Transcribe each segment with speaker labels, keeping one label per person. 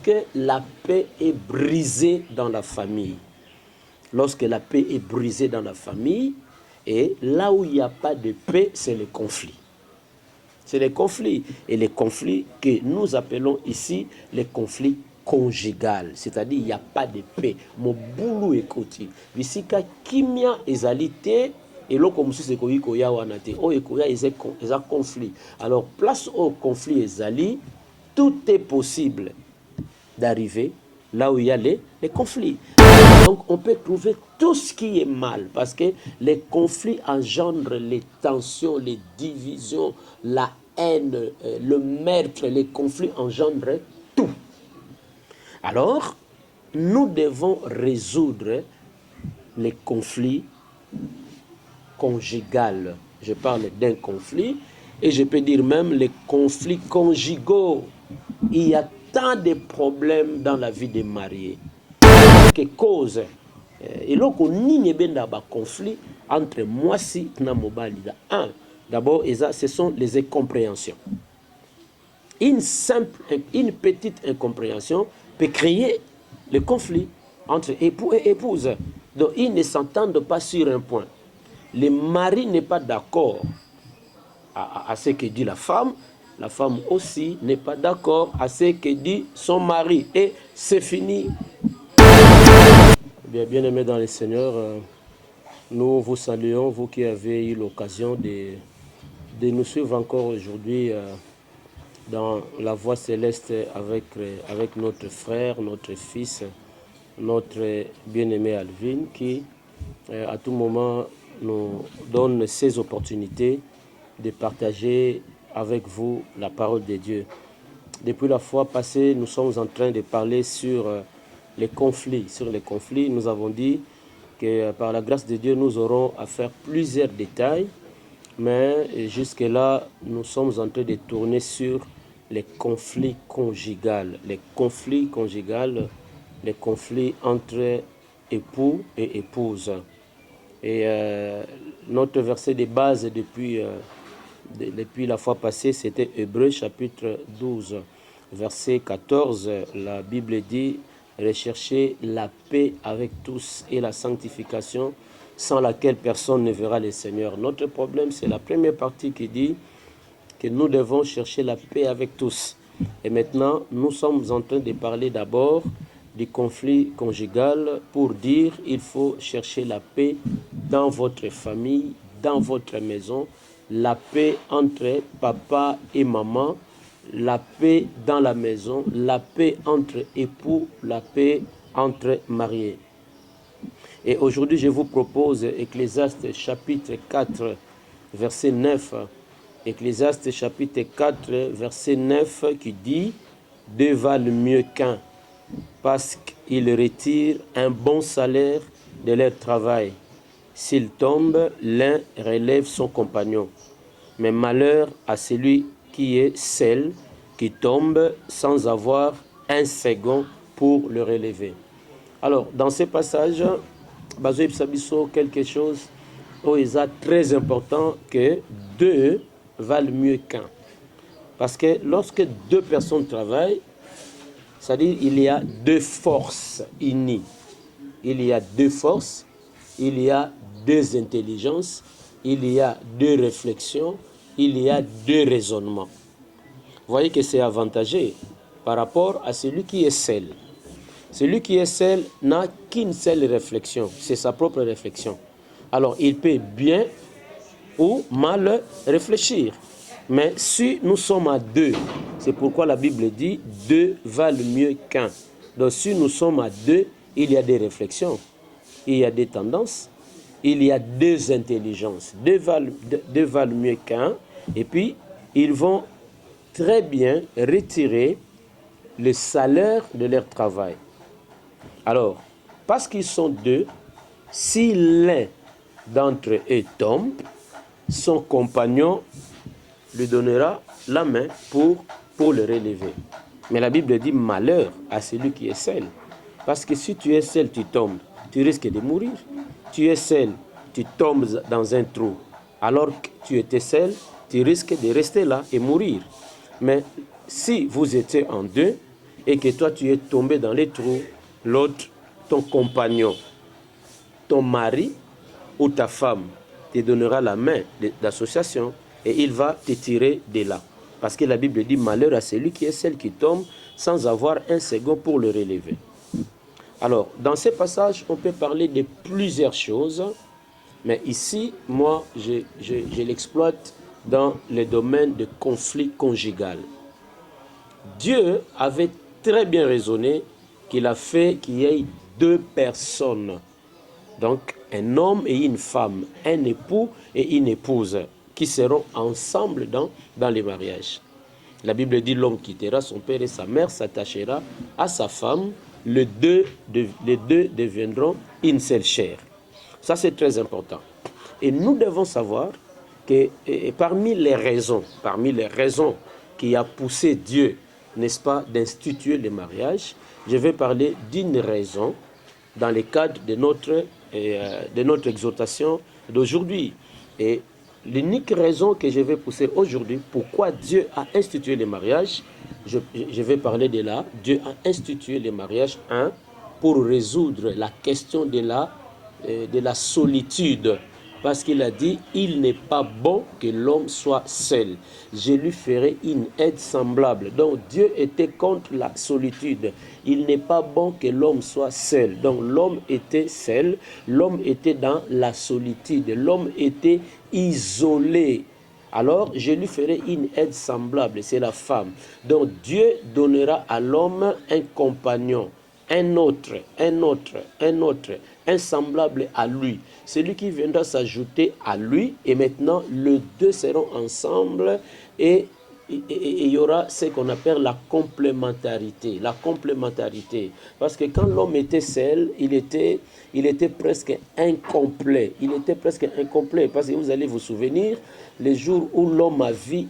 Speaker 1: lorsque la paix est brisée dans la famille, lorsque la paix est brisée dans la famille, et là où il n'y a pas de paix, c'est le conflit. C'est les conflits. Et les conflits que nous appelons ici les conflits conjugaux. C'est-à-dire il n'y a pas de paix. Mon boulot est côté. Bisika kimia ezalité et là comme si c'est quoi koya wanate. Oh ekoya ezا conflit. Alors place au conflit ezali, tout est possible d'arriver là où il y a les conflits. Donc on peut trouver tout ce qui est mal parce que les conflits engendrent les tensions, les divisions, la haine, le meurtre, les conflits engendrent tout. Alors, nous devons résoudre les conflits conjugaux. Je parle d'un conflit et je peux dire même les conflits conjugaux. Il y a tant de problèmes dans la vie des mariés. Que cause et là qu'on n'y a pas conflit entre moi si na mobali. Un, d'abord, ce sont les incompréhensions. Une petite incompréhension peut créer le conflit entre époux et épouse. Donc, ils ne s'entendent pas sur un point. Le mari n'est pas d'accord à ce que dit la femme aussi n'est pas d'accord à ce que dit son mari. Et c'est fini. Bien aimés dans le Seigneur, nous vous saluons, vous qui avez eu l'occasion de nous suivre encore aujourd'hui dans la voie céleste avec notre frère, notre fils, notre bien-aimé Alvin, qui à tout moment nous donne ces opportunités de partager avec vous la parole de Dieu. Depuis la fois passée, nous sommes en train de parler sur les conflits. Sur les conflits, nous avons dit que par la grâce de Dieu, nous aurons à faire plusieurs détails, mais jusque-là, nous sommes en train de tourner sur les conflits conjugaux. Les conflits conjugaux, les conflits entre époux et épouses. Et notre verset de base depuis la fois passée, c'était Hébreux chapitre 12, verset 14. La Bible dit « Recherchez la paix avec tous et la sanctification, sans laquelle personne ne verra le Seigneur. » Notre problème, c'est la première partie qui dit que nous devons chercher la paix avec tous. Et maintenant, nous sommes en train de parler d'abord du conflit conjugal pour dire il faut chercher la paix dans votre famille, dans votre maison, la paix entre papa et maman, la paix dans la maison, la paix entre époux, la paix entre mariés. Et aujourd'hui, je vous propose Ecclésiaste chapitre 4, verset 9. Ecclésiaste chapitre 4, verset 9 qui dit « Deux valent mieux qu'un, parce qu'ils retirent un bon salaire de leur travail. S'il tombe, l'un relève son compagnon. Mais malheur à celui qui est seul, qui tombe sans avoir un second pour le relever. » Alors, dans ce passage, Bazoïb Sabiso, quelque chose très important que deux valent mieux qu'un. Parce que lorsque deux personnes travaillent, c'est-à-dire il y a deux forces unies. Il y a deux forces, il y a deux intelligences, il y a deux réflexions, il y a deux raisonnements. Vous voyez que c'est avantageux par rapport à celui qui est seul. Celui qui est seul n'a qu'une seule réflexion, c'est sa propre réflexion. Alors il peut bien ou mal réfléchir. Mais si nous sommes à deux, c'est pourquoi la Bible dit deux valent mieux qu'un. Donc si nous sommes à deux, il y a des réflexions, il y a des tendances, il y a deux intelligences. Deux valent mieux qu'un. Et puis, ils vont très bien retirer le salaire de leur travail. Alors, parce qu'ils sont deux, si l'un d'entre eux tombe, son compagnon lui donnera la main pour le relever. Mais la Bible dit malheur à celui qui est seul. Parce que si tu es seul, tu tombes, tu risques de mourir. Tu es seul, tu tombes dans un trou. Alors que tu étais seul, tu risques de rester là et mourir. Mais si vous étiez en deux, et que toi tu es tombé dans les trous, l'autre, ton compagnon, ton mari ou ta femme te donnera la main d'association et il va te tirer de là. Parce que la Bible dit malheur à celui qui est celle qui tombe sans avoir un second pour le relever. Alors, dans ces passages, on peut parler de plusieurs choses, mais ici, moi, je l'exploite dans le domaine de conflit conjugal. Dieu avait très bien raisonné qu'il a fait qu'il y ait deux personnes. Donc, un homme et une femme, un époux et une épouse, qui seront ensemble dans les mariages. La Bible dit l'homme quittera son père et sa mère, s'attachera à sa femme, les deux deviendront une seule chair. Ça, c'est très important. Et nous devons savoir que parmi les raisons qui a poussé Dieu, n'est-ce pas, d'instituer le mariage, je vais parler d'une raison dans le cadre de notre exhortation d'aujourd'hui. Et l'unique raison que je vais pousser aujourd'hui, pourquoi Dieu a institué le mariage, je vais parler de là. Dieu a institué le mariage, pour résoudre la question de la solitude. Parce qu'il a dit, il n'est pas bon que l'homme soit seul. Je lui ferai une aide semblable. Donc Dieu était contre la solitude. Il n'est pas bon que l'homme soit seul. Donc l'homme était seul, l'homme était dans la solitude, l'homme était isolé. Alors je lui ferai une aide semblable, c'est la femme. Donc Dieu donnera à l'homme un compagnon, un autre, un semblable à lui. Celui qui viendra s'ajouter à lui, et maintenant, les deux seront ensemble, et il y aura ce qu'on appelle la complémentarité. La complémentarité. Parce que quand l'homme était seul, il était presque incomplet. Il était presque incomplet. Parce que vous allez vous souvenir, les jours où l'homme a vu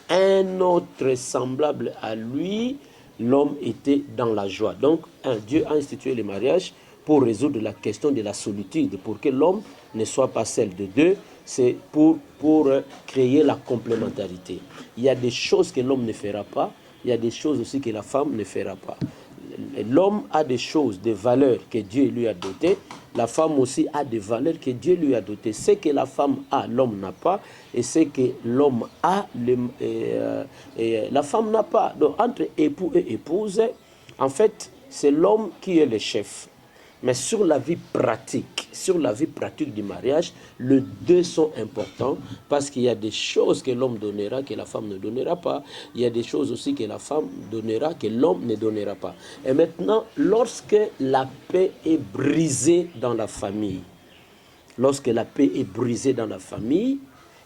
Speaker 1: un autre semblable à lui, l'homme était dans la joie. Donc, Dieu a institué le mariage pour résoudre la question de la solitude, pour que l'homme ne soit pas seul de deux. C'est pour créer la complémentarité. Il y a des choses que l'homme ne fera pas, il y a des choses aussi que la femme ne fera pas. L'homme a des choses, des valeurs que Dieu lui a dotées. La femme aussi a des valeurs que Dieu lui a dotées. Ce que la femme a, l'homme n'a pas. Et ce que l'homme a, la femme n'a pas. Donc, entre époux et épouse, en fait, c'est l'homme qui est le chef. Mais sur la vie pratique du mariage, les deux sont importants parce qu'il y a des choses que l'homme donnera que la femme ne donnera pas. Il y a des choses aussi que la femme donnera que l'homme ne donnera pas. Et maintenant, lorsque la paix est brisée dans la famille,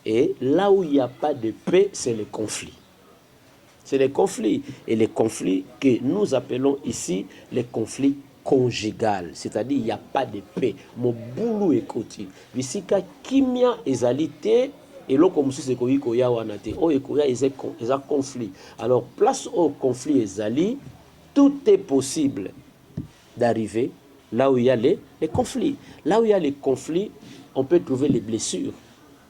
Speaker 1: et là où il n'y a pas de paix, c'est le conflit. C'est les conflits. Et les conflits que nous appelons ici les conflits conjugal, c'est-à-dire il n'y a pas de paix. Mon boulot est côté. Visika kimia ezalité et là comme si c'est koya wanate. Oh ekoya ils a conflit. Alors place au conflit ezali, tout est possible d'arriver là où il y a les conflits. Là où il y a les conflits, on peut trouver les blessures.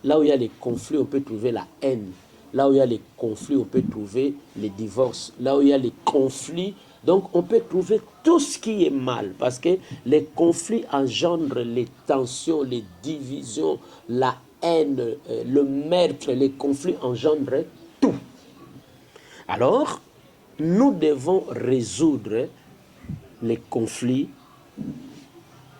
Speaker 1: Là où il y a les conflits, on peut trouver la haine. Là où il y a les conflits, on peut trouver les divorces. Là où il y a les conflits, donc on peut trouver tout ce qui est mal. Parce que les conflits engendrent les tensions, les divisions, la haine, le meurtre. Les conflits engendrent tout. Alors, nous devons résoudre les conflits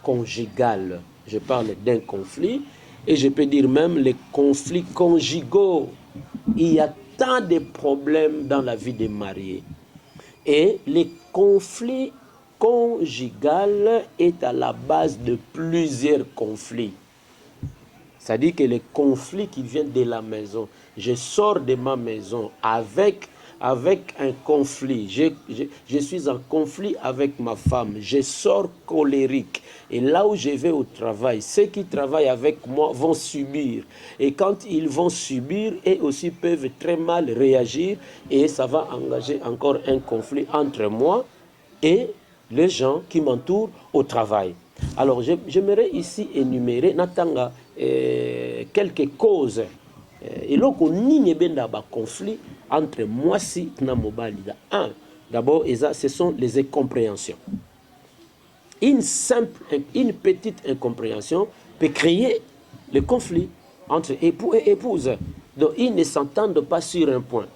Speaker 1: conjugaux. Je parle d'un conflit et je peux dire même les conflits conjugaux. Il y a tant de problèmes dans la vie des mariés. Et les conflits conjugaux est à la base de plusieurs conflits. C'est-à-dire que les conflits qui viennent de la maison, je sors de ma maison avec un conflit, je suis en conflit avec ma femme, je sors colérique. Et là où je vais au travail, ceux qui travaillent avec moi vont subir. Et quand ils vont subir, eux aussi peuvent très mal réagir et ça va engager encore un conflit entre moi et les gens qui m'entourent au travail. Alors, j'aimerais ici énumérer Natanga quelques causes. Et là, on y a un conflit entre moi et mobali. Un, D'abord, ce sont les incompréhensions. Une petite incompréhension peut créer le conflit entre époux et épouse. Donc, ils ne s'entendent pas sur un point.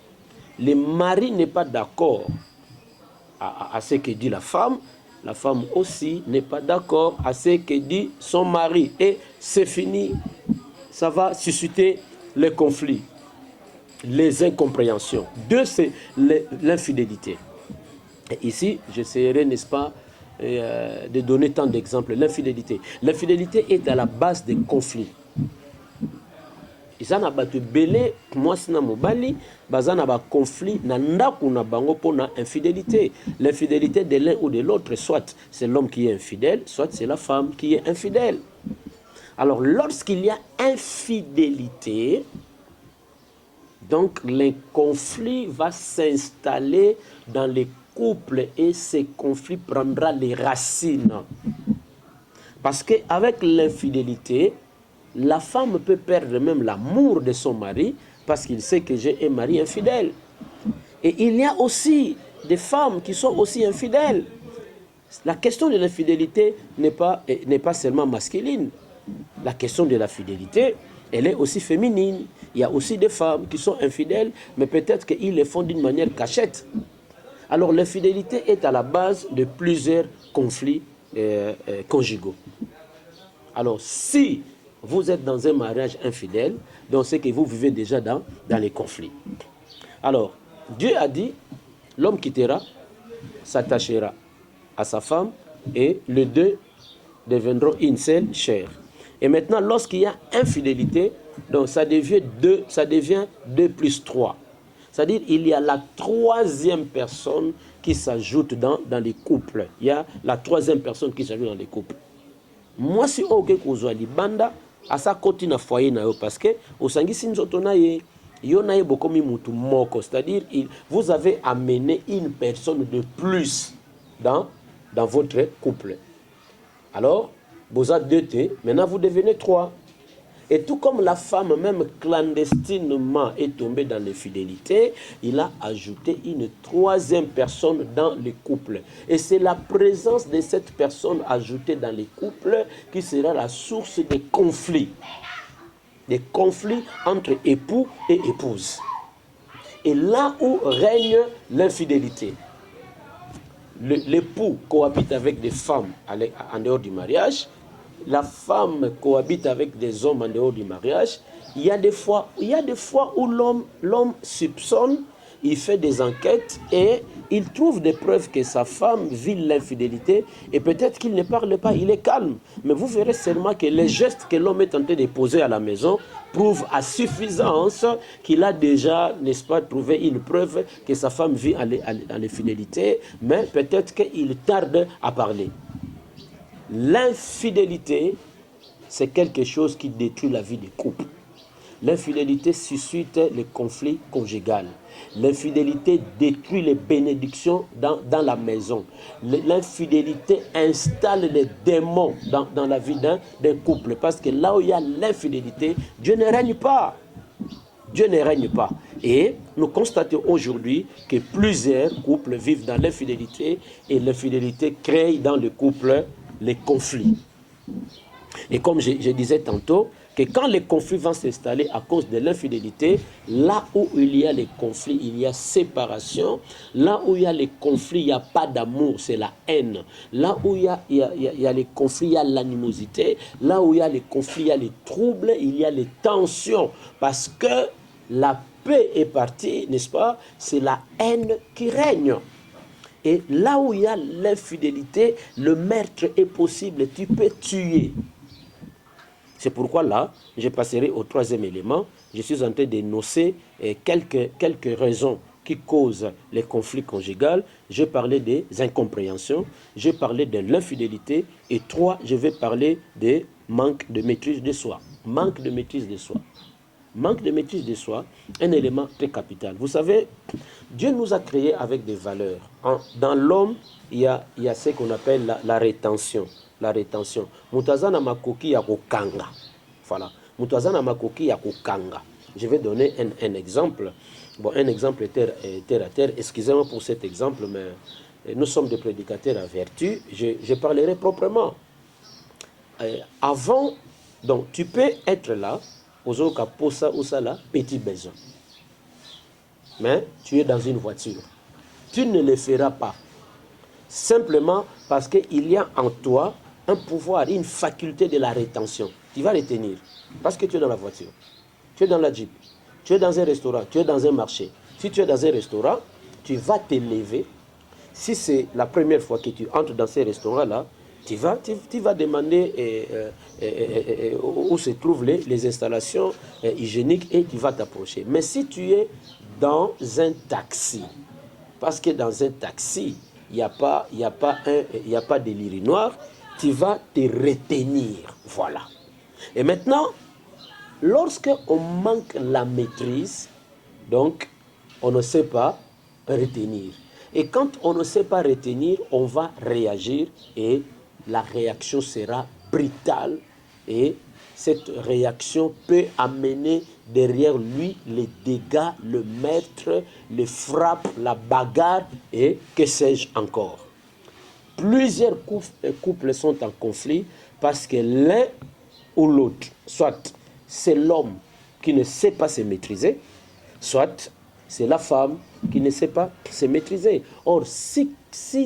Speaker 1: Le mari n'est pas d'accord à ce que dit la femme aussi n'est pas d'accord à ce que dit son mari. Et c'est fini, ça va susciter les conflits, les incompréhensions. Deux, c'est l'infidélité. Et ici, j'essaierai, n'est-ce pas, de donner tant d'exemples. L'infidélité. L'infidélité est à la base des conflits. Ils ont battu belé, moi c'est mobali, bazana ba conflit na ndaku na bango pour na infidélité. L'infidélité de l'un ou de l'autre, soit c'est l'homme qui est infidèle, soit c'est la femme qui est infidèle. Alors lorsqu'il y a infidélité, donc le conflit va s'installer dans les couples et ces conflits prendra les racines. Parce qu'avec l'infidélité, la femme peut perdre même l'amour de son mari parce qu'il sait que j'ai un mari infidèle. Et il y a aussi des femmes qui sont aussi infidèles. La question de l'infidélité n'est pas seulement masculine. La question de la fidélité, elle est aussi féminine. Il y a aussi des femmes qui sont infidèles, mais peut-être qu'ils le font d'une manière cachette. Alors l'infidélité est à la base de plusieurs conflits conjugaux. Alors si vous êtes dans un mariage infidèle, donc c'est que vous vivez déjà dans les conflits. Alors, Dieu a dit, l'homme quittera, s'attachera à sa femme, et les deux deviendront une seule chair. Et maintenant, lorsqu'il y a infidélité, donc ça devient 2 plus 3. C'est-à-dire il y a la troisième personne qui s'ajoute dans les couples. Il y a la troisième personne qui s'ajoute dans les couples. Moi, si on a banda, à sa côté na foyer na yo parce que au sangi sinzoto na ye yo na ye bokomi mutu moko, c'est-à-dire vous avez amené une personne de plus dans votre couple. Alors vous êtes 2 T, maintenant vous devenez 3. Et tout comme la femme même clandestinement est tombée dans l'infidélité, il a ajouté une troisième personne dans le couple. Et c'est la présence de cette personne ajoutée dans les couples qui sera la source des conflits. Des conflits entre époux et épouses. Et là où règne l'infidélité, l'époux cohabite avec des femmes en dehors du mariage, la femme cohabite avec des hommes en dehors du mariage. Il y a des fois où l'homme soupçonne, il fait des enquêtes et il trouve des preuves que sa femme vit l'infidélité et peut-être qu'il ne parle pas, il est calme. Mais vous verrez seulement que les gestes que l'homme est tenté de poser à la maison prouvent à suffisance qu'il a déjà, n'est-ce pas, trouvé une preuve que sa femme vit en infidélité, mais peut-être qu'il tarde à parler. L'infidélité, c'est quelque chose qui détruit la vie des couples. L'infidélité suscite les conflits conjugaux. L'infidélité détruit les bénédictions dans la maison. L'infidélité installe les démons dans la vie d'un couple. Parce que là où il y a l'infidélité, Dieu ne règne pas. Dieu ne règne pas. Et nous constatons aujourd'hui que plusieurs couples vivent dans l'infidélité et l'infidélité crée dans le couple les conflits. Et comme je disais tantôt, que quand les conflits vont s'installer à cause de l'infidélité, là où il y a les conflits, il y a séparation. Là où il y a les conflits, il n'y a pas d'amour, c'est la haine. Là où il y a les conflits, il y a l'animosité. Là où il y a les conflits, il y a les troubles, il y a les tensions. Parce que la paix est partie, n'est-ce pas? C'est la haine qui règne. Et là où il y a l'infidélité, le meurtre est possible, tu peux tuer. C'est pourquoi là, je passerai au troisième élément. Je suis en train d'énoncer quelques raisons qui causent les conflits conjugaux. Je parlais des incompréhensions, je parlais de l'infidélité et 3, je vais parler des manques de maîtrise de soi. Manque de maîtrise de soi. Manque de maîtrise de soi, un élément très capital. Vous savez, Dieu nous a créés avec des valeurs. Dans l'homme, il y a ce qu'on appelle la rétention. La rétention. Mutazana makoki ya kokanga. Voilà. Mutazana makoki ya kokanga. Je vais donner un exemple. Bon, un exemple terre à terre. Excusez-moi pour cet exemple, mais nous sommes des prédicateurs à vertu. Je parlerai proprement. Avant, donc, tu peux être là, aux autres pour ça ou ça là, petit besoin. Mais tu es dans une voiture. Tu ne le feras pas. Simplement parce qu'il y a en toi un pouvoir, une faculté de la rétention. Tu vas retenir. Parce que tu es dans la voiture. Tu es dans la Jeep. Tu es dans un restaurant. Tu es dans un marché. Si tu es dans un restaurant, tu vas te lever. Si c'est la première fois que tu entres dans ces restaurants-là, tu vas demander où se trouvent les installations hygiéniques et tu vas t'approcher. Mais si tu es dans un taxi, parce que dans un taxi, il n'y a pas de l'urinoir, tu vas te retenir. Voilà. Et maintenant, lorsque on manque la maîtrise, donc on ne sait pas retenir. Et quand on ne sait pas retenir, on va réagir et la réaction sera brutale et cette réaction peut amener derrière lui les dégâts, le meurtre, les frappes, la bagarre et que sais-je encore. Plusieurs couples sont en conflit parce que l'un ou l'autre, soit c'est l'homme qui ne sait pas se maîtriser, soit c'est la femme qui ne sait pas se maîtriser. Or, si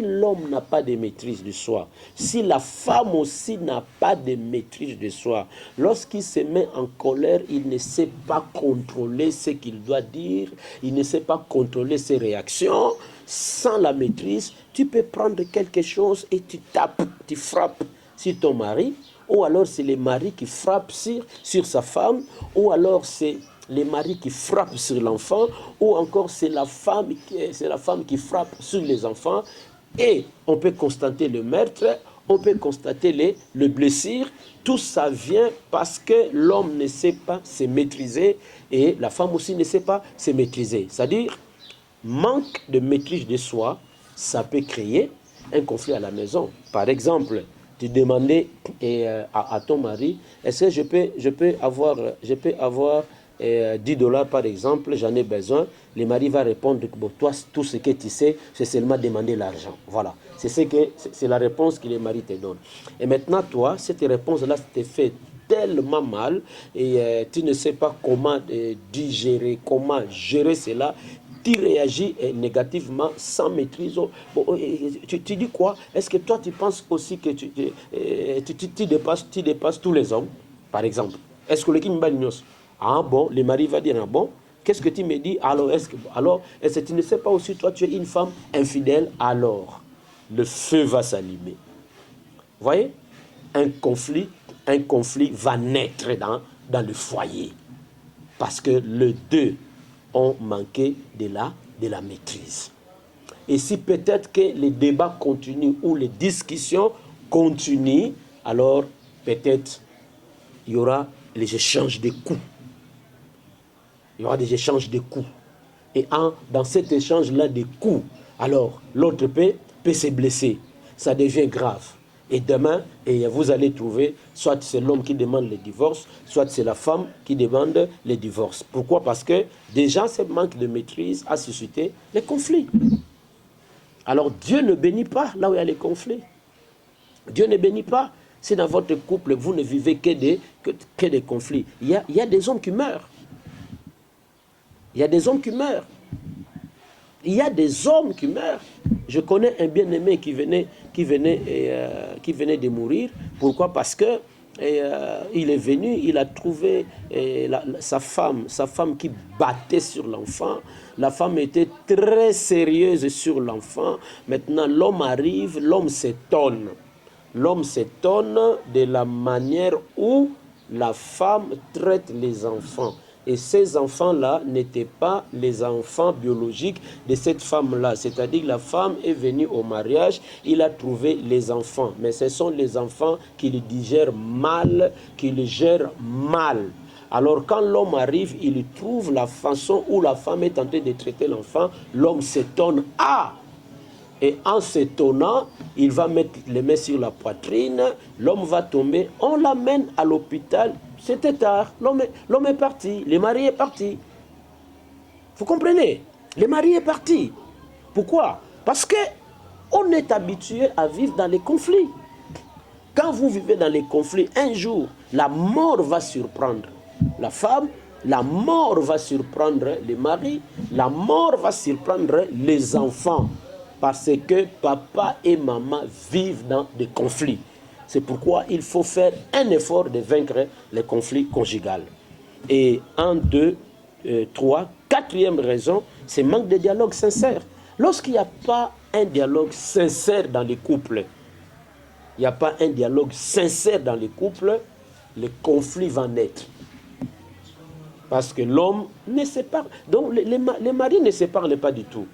Speaker 1: l'homme n'a pas de maîtrise de soi, si la femme aussi n'a pas de maîtrise de soi, lorsqu'il se met en colère, il ne sait pas contrôler ce qu'il doit dire, il ne sait pas contrôler ses réactions. Sans la maîtrise, tu peux prendre quelque chose et tu tapes, tu frappes sur ton mari, ou alors c'est le mari qui frappe sur sa femme, ou alors c'est les maris qui frappent sur l'enfant, ou encore c'est la femme qui frappe sur les enfants, et on peut constater le meurtre, on peut constater les blessures. Tout ça vient parce que l'homme ne sait pas se maîtriser et la femme aussi ne sait pas se maîtriser. C'est-à-dire, manque de maîtrise de soi, ça peut créer un conflit à la maison. Par exemple, tu demandais à ton mari, est-ce que je peux avoir 10 dollars par exemple, j'en ai besoin. Le mari va répondre, bon, toi, tout ce que tu sais, c'est seulement demander l'argent. Voilà, c'est la réponse que le mari te donne. Et maintenant, toi, cette réponse-là te fait tellement mal et tu ne sais pas comment digérer, comment gérer cela. Tu réagis négativement, sans maîtrise. Bon, tu dis quoi? Est-ce que toi, tu penses aussi que tu dépasses tous les hommes, par exemple? Est-ce que le qui me bagnos? Ah bon, le mari va dire, ah bon, qu'est-ce que tu me dis? Alors, est-ce que tu ne sais pas aussi, toi, tu es une femme infidèle? Alors, le feu va s'allumer. Vous voyez? Un conflit va naître dans le foyer. Parce que les deux ont manqué de la maîtrise. Et si peut-être que les débats continuent ou les discussions continuent, alors peut-être il y aura les échanges de coups. Il y aura des échanges de coups. Et dans cet échange-là de coups, alors l'autre peut se blesser. Ça devient grave. Et demain, vous allez trouver, soit c'est l'homme qui demande le divorce, soit c'est la femme qui demande le divorce. Pourquoi? Parce que déjà, ce manque de maîtrise a suscité les conflits. Alors Dieu ne bénit pas là où il y a les conflits. Dieu ne bénit pas si dans votre couple, vous ne vivez que des conflits. Il y a des hommes qui meurent. Il y a des hommes qui meurent. Il y a des hommes qui meurent. Je connais un bien-aimé qui venait de mourir. Pourquoi? Parce que il est venu, il a trouvé sa femme qui battait sur l'enfant. La femme était très sérieuse sur l'enfant. Maintenant, l'homme arrive, l'homme s'étonne. L'homme s'étonne de la manière où la femme traite les enfants. Et ces enfants-là n'étaient pas les enfants biologiques de cette femme-là. C'est-à-dire que la femme est venue au mariage, il a trouvé les enfants. Mais ce sont les enfants qui le digèrent mal, qui le gèrent mal. Alors quand l'homme arrive, il trouve la façon où la femme est en train de traiter l'enfant. L'homme s'étonne. Ah! Et en s'étonnant, il va mettre les mains sur la poitrine, l'homme va tomber, on l'amène à l'hôpital, C'était tard. L'homme est parti. Le mari est parti. Vous comprenez? Le mari est parti. Pourquoi? Parce que on est habitué à vivre dans les conflits. Quand vous vivez dans les conflits, un jour, la mort va surprendre la femme, la mort va surprendre le mari, la mort va surprendre les enfants. Parce que papa et maman vivent dans des conflits. C'est pourquoi il faut faire un effort de vaincre les conflits conjugaux. Et 1, 2, 3, quatrième raison, c'est manque de dialogue sincère. Lorsqu'il n'y a pas un dialogue sincère dans les couples, il n'y a pas un dialogue sincère dans les couples, le conflit va naître. Parce que l'homme ne se parle. Donc les maris ne se parlent pas du tout.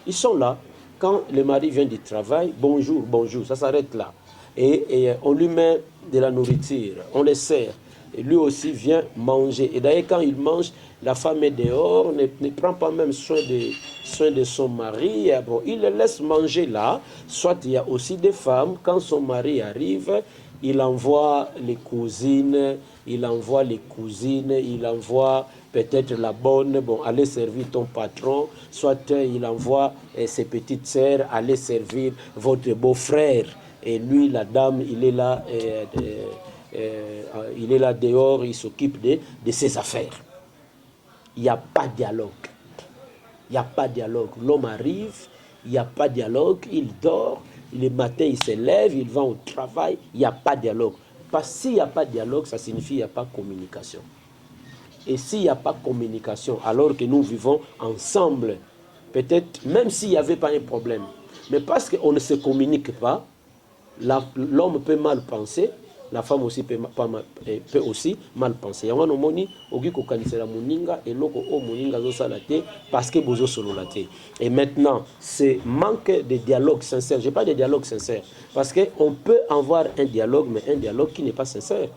Speaker 1: Ils sont là. Quand le mari vient du travail, bonjour, bonjour, ça s'arrête là. Et on lui met de la nourriture, on le sert. Et lui aussi vient manger. Et d'ailleurs, quand il mange, la femme est dehors, ne prend pas même soin de son mari. Bon, il le laisse manger là. Soit il y a aussi des femmes, quand son mari arrive, il envoie les cousines, il envoie peut-être la bonne, bon, aller servir ton patron, soit il envoie ses petites sœurs, aller servir votre beau-frère. Et lui, la dame, il est là dehors, il s'occupe de ses affaires. Il n'y a pas de dialogue. Il n'y a pas de dialogue. L'homme arrive, il n'y a pas de dialogue, il dort, le matin il se lève, il va au travail, il n'y a pas de dialogue. Parce que s'il n'y a pas de dialogue, ça signifie qu'il n'y a pas de communication. Et s'il n'y a pas de communication, alors que nous vivons ensemble, peut-être, même s'il n'y avait pas un problème, mais parce qu'on ne se communique pas, l'homme peut mal penser, la femme aussi peut aussi mal penser. Il y a un moni ogi ko kanisela muninga et loko o muninga zo salate parce que bozo sololate. Et maintenant, c'est manque de dialogue sincère. J'ai pas de dialogue sincère parce que on peut avoir un dialogue, mais un dialogue qui n'est pas sincère.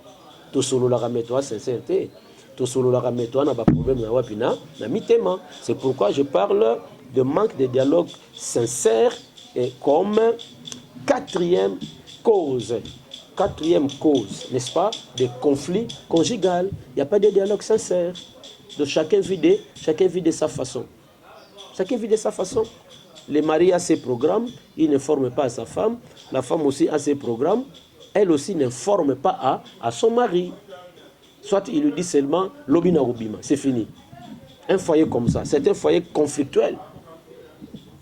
Speaker 1: To solo la rameto sincérité. To solo la rameto na ba problème na wapina na mitema. C'est pourquoi je parle de manque de dialogue sincère et comme quatrième cause, n'est-ce pas, des conflits conjugaux. Il n'y a pas de dialogue sincère. Donc chacun vit de sa façon. Chacun vit de sa façon. Le mari a ses programmes, il ne forme pas à sa femme. La femme aussi a ses programmes, elle aussi ne forme pas à son mari. Soit il lui dit seulement l'obina robima, c'est fini. Un foyer comme ça, c'est un foyer conflictuel.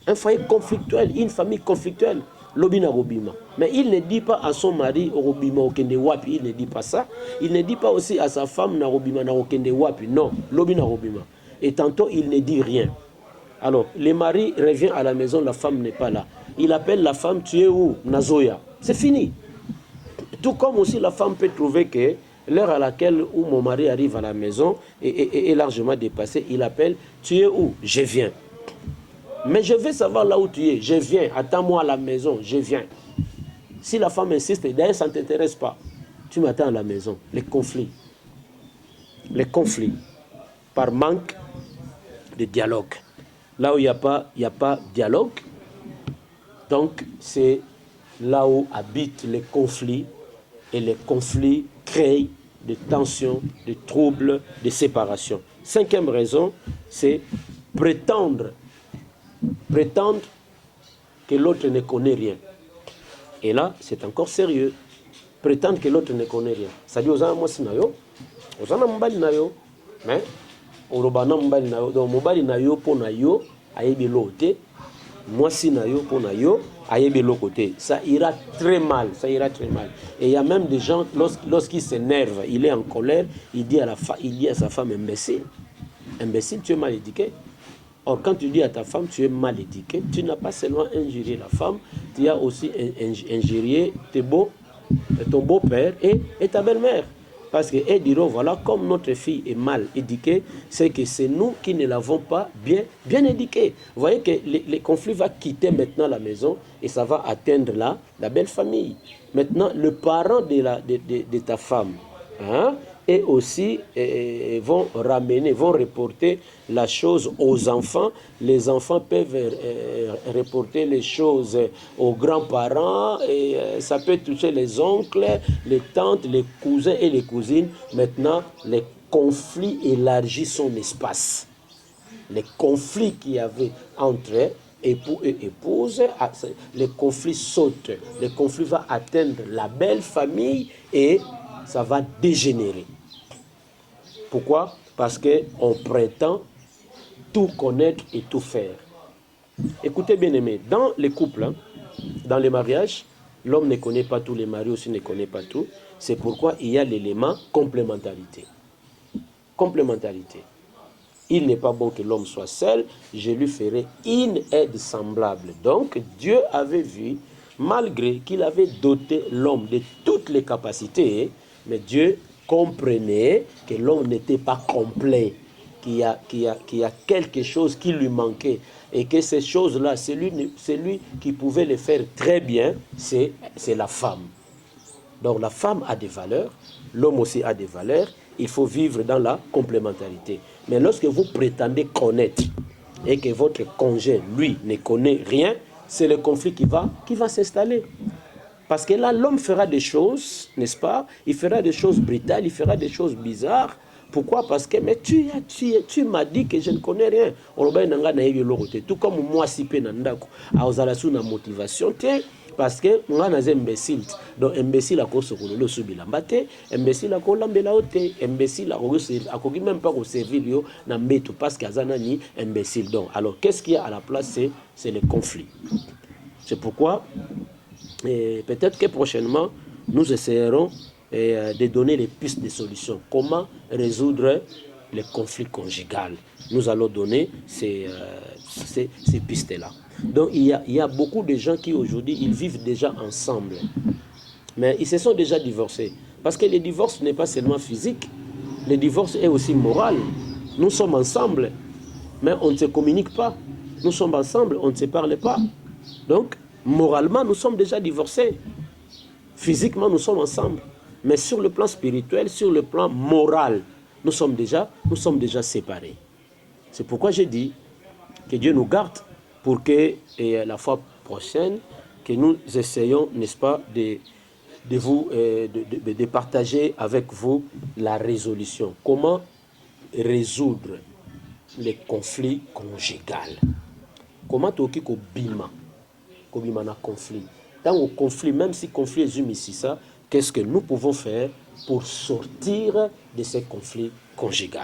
Speaker 1: Un foyer conflictuel, une famille conflictuelle. Lobina robima. Mais il ne dit pas à son mari robima okende wapi, il ne dit pas ça. Il ne dit pas aussi à sa femme na robima na okende wapi. Non, lobina robima. Et tantôt il ne dit rien. Alors, le mari revient à la maison, la femme n'est pas là. Il appelle la femme, tu es où? Nazoya. C'est fini. Tout comme aussi la femme peut trouver que l'heure à laquelle où mon mari arrive à la maison est largement dépassée, il appelle, tu es où? Je viens. Mais je veux savoir là où tu es. Je viens. Attends-moi à la maison. Je viens. Si la femme insiste, d'ailleurs, ça ne t'intéresse pas. Tu m'attends à la maison. Les conflits. Les conflits. Par manque de dialogue. Là où il n'y a pas de dialogue, donc c'est là où habitent les conflits. Et les conflits créent des tensions, des troubles, des séparations. Cinquième raison, c'est prétendre que l'autre ne connaît rien. Et là, c'est encore sérieux. Prétendre que l'autre ne connaît rien. Ça dit aux gens, moi, c'est nayo. Aux gens, mbali nayo. Mais, au robana mbali nayo. Donc, mbali nayo pour nayo, ayebi l'autre. Moi, si nayo pour nayo, ayebi l'autre côté. Ça ira très mal. Ça ira très mal. Et il y a même des gens, lorsqu'il s'énerve, il est en colère, il dit à sa femme, imbécile. Imbécile, tu es mal éduqué. Or, quand tu dis à ta femme, tu es mal éduqué, tu n'as pas seulement injurié la femme, tu as aussi injurié ton beau-père et ta belle-mère. Parce qu'elles diront, voilà, comme notre fille est mal éduquée, c'est que c'est nous qui ne l'avons pas bien éduquée. Vous voyez que les conflits vont quitter maintenant la maison et ça va atteindre la belle famille. Maintenant, le parent de ta femme et aussi vont ramener, vont reporter la chose aux enfants. Les enfants peuvent reporter les choses aux grands-parents et ça peut toucher les oncles, les tantes, les cousins et les cousines. Maintenant, les conflits élargissent son espace. Les conflits qu'il y avait entre époux et épouses, les conflits sautent. Les conflits vont atteindre la belle famille et ça va dégénérer. Pourquoi? Parce qu'on prétend tout connaître et tout faire. Écoutez bien aimés, dans les couples, dans les mariages, l'homme ne connaît pas tout, les maris aussi ne connaissent pas tout. C'est pourquoi il y a l'élément complémentarité. Complémentarité. Il n'est pas bon que l'homme soit seul, je lui ferai une aide semblable. Donc Dieu avait vu, malgré qu'il avait doté l'homme de toutes les capacités, mais Dieu comprenait que l'homme n'était pas complet, qu'il y a quelque chose qui lui manquait et que ces choses-là, c'est lui qui pouvait les faire très bien, c'est la femme. Donc la femme a des valeurs, l'homme aussi a des valeurs, il faut vivre dans la complémentarité. Mais lorsque vous prétendez connaître et que votre conjoint, lui, ne connaît rien, c'est le conflit qui va s'installer. Parce que là, l'homme fera des choses, n'est-ce pas? Il fera des choses brutales, il fera des choses bizarres. Pourquoi? Parce que mais tu m'as dit que je ne connais rien. Tout comme moi, si je suis na motivation, parce que moi, je suis imbécile. Donc, imbécile, je suis imbécile, imbécile, imbécile, je ne même pas servir parce que je suis imbécile. Donc, alors, qu'est-ce qu'il y a à la place? C'est le conflit. C'est pourquoi, peut-être que prochainement, nous essayerons de donner les pistes de solutions. Comment résoudre les conflits conjugaux? Nous allons donner ces pistes-là. Donc il y a beaucoup de gens qui aujourd'hui, ils vivent déjà ensemble. Mais ils se sont déjà divorcés. Parce que le divorce n'est pas seulement physique. Le divorce est aussi moral. Nous sommes ensemble, mais on ne se communique pas. Nous sommes ensemble, on ne se parle pas. Donc, moralement, nous sommes déjà divorcés. Physiquement, nous sommes ensemble. Mais sur le plan spirituel, sur le plan moral, nous sommes déjà séparés. C'est pourquoi j'ai dit que Dieu nous garde pour que la fois prochaine, que nous essayons, n'est-ce pas, de partager avec vous la résolution. Comment résoudre les conflits conjugaux? Comment tu as bima na conflit? Dans le conflit, même si le conflit est ici, ça, qu'est-ce que nous pouvons faire pour sortir de ces conflits conjugaux?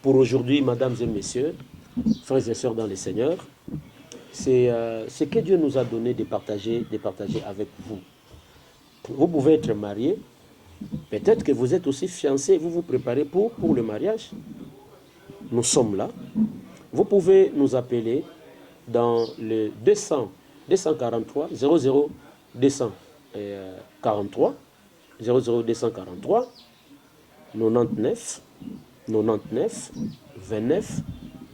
Speaker 1: Pour aujourd'hui, mesdames et messieurs, frères et sœurs dans le Seigneur, c'est ce que Dieu nous a donné de partager avec vous. Vous pouvez être marié, peut-être que vous êtes aussi fiancé, vous vous préparez pour le mariage. Nous sommes là. Vous pouvez nous appeler dans le 243 00 243 00243 99 99 29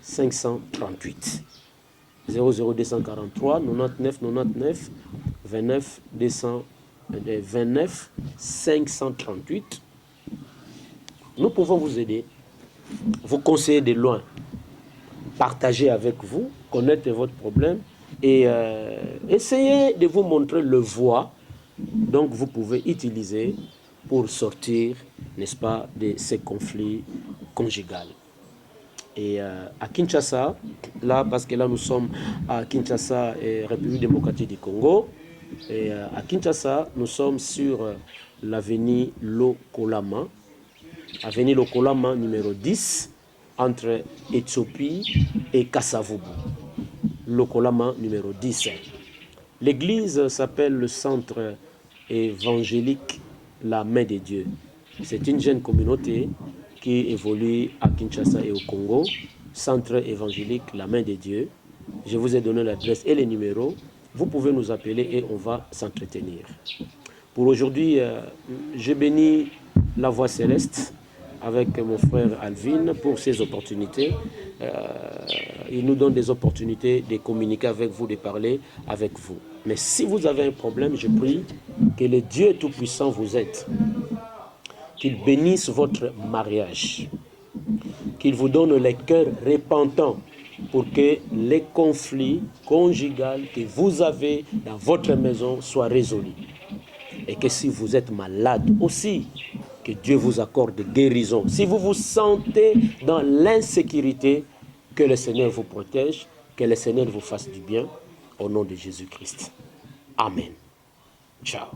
Speaker 1: 538 00243 99 99 29 29 538. Nous pouvons vous aider, vous conseiller de loin, partager avec vous, connaître votre problème et essayer de vous montrer le voie donc vous pouvez utiliser pour sortir, n'est-ce pas, de ces conflits conjugaux. Et à Kinshasa, là, parce que là nous sommes à Kinshasa, République démocratique du Congo, et à Kinshasa, nous sommes sur l'avenue Lokolama, avenue Lokolama numéro 10, entre Éthiopie et Kasavubu. Lokolama numéro 10. L'église s'appelle le Centre évangélique La Main de Dieu. C'est une jeune communauté qui évolue à Kinshasa et au Congo. Centre évangélique La Main de Dieu. Je vous ai donné l'adresse et les numéros. Vous pouvez nous appeler et on va s'entretenir. Pour aujourd'hui, je bénis la Voix Céleste avec mon frère Alvin pour ces opportunités. Il nous donne des opportunités de communiquer avec vous, de parler avec vous. Mais si vous avez un problème, je prie que le Dieu Tout-Puissant vous aide. qu'il bénisse votre mariage, qu'il vous donne les cœurs repentants pour que les conflits conjugaux que vous avez dans votre maison soient résolus. Et que si vous êtes malade aussi, que Dieu vous accorde guérison. Si vous vous sentez dans l'insécurité, que le Seigneur vous protège, que le Seigneur vous fasse du bien, au nom de Jésus-Christ. Amen. Ciao.